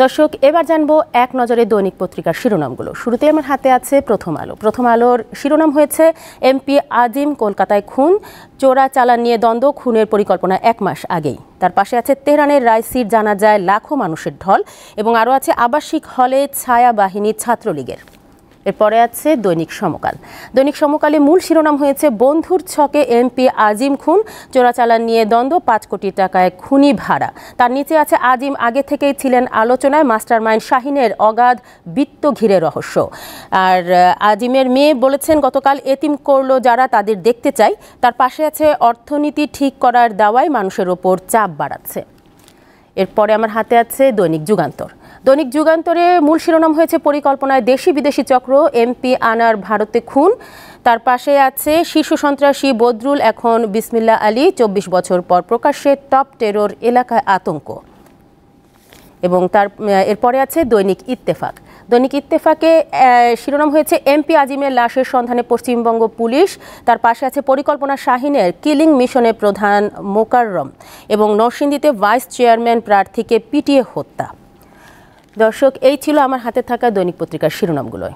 দর্শক, এবার জানবো এক নজরে দৈনিক পত্রিকার শিরোনামগুলো। শুরুতে আমার হাতে আছে প্রথম আলো। প্রথম আলোর শিরোনাম হয়েছে এমপি আজিম কলকাতায় খুন, চোরা চালান নিয়ে দ্বন্দ্ব, খুনের পরিকল্পনা 1 মাস আগেই। তার পাশে আছে তেহরানের রাইসির জানা যায় লাখো মানুষের ঢল, এবং আরও আছে আবাসিক হলে ছায়া বাহিনী ছাত্রলীগের। এরপরে আছে দৈনিক সমকাল। দৈনিক সমকালে মূল শিরোনাম হয়েছে বন্ধুর ছকে এমপি আজিম খুন, চোরাচালান নিয়ে দ্বন্দ্ব, 5 কোটি টাকায় খুনি ভাড়া। তার নিচে আছে আজিম আগে থেকেই ছিলেন আলোচনায়, মাস্টারমাইন্ড শাহিনের অগাধ বিত্ত ঘিরে রহস্য। আর আজিমের মেয়ে বলেছেন গতকাল এতিম করলো যারা তাদের দেখতে চাই। তার পাশে আছে অর্থনীতি ঠিক করার দাওয়ায় মানুষের ওপর চাপ বাড়াচ্ছে। এরপরে আমার হাতে আছে দৈনিক যুগান্তর। দৈনিক যুগান্তরে মূল শিরোনাম হয়েছে পরিকল্পনায় দেশি বিদেশি চক্র, এমপি আনার ভারতে খুন। তার পাশে আছে শীর্ষ সন্ত্রাসী বদরুল এখন বিসমিল্লাহ আলী, 24 বছর পর প্রকাশ্যে টপ টেরর এলাকায় আতঙ্ক। এবং এরপরে আছে দৈনিক ইত্তেফাক। দৈনিক ইত্তেফাকে শিরোনাম হয়েছে এমপি আজিমের লাশের সন্ধানে পশ্চিমবঙ্গ পুলিশ। তার পাশে আছে পরিকল্পনা শাহিনের, কিলিং মিশনের প্রধান মোকাররম, এবং নরসিংদীতে ভাইস চেয়ারম্যান প্রার্থীকে পিটিয়ে হত্যা। দর্শক, এই ছিল আমার হাতে থাকা দৈনিক পত্রিকার শিরোনামগুলো।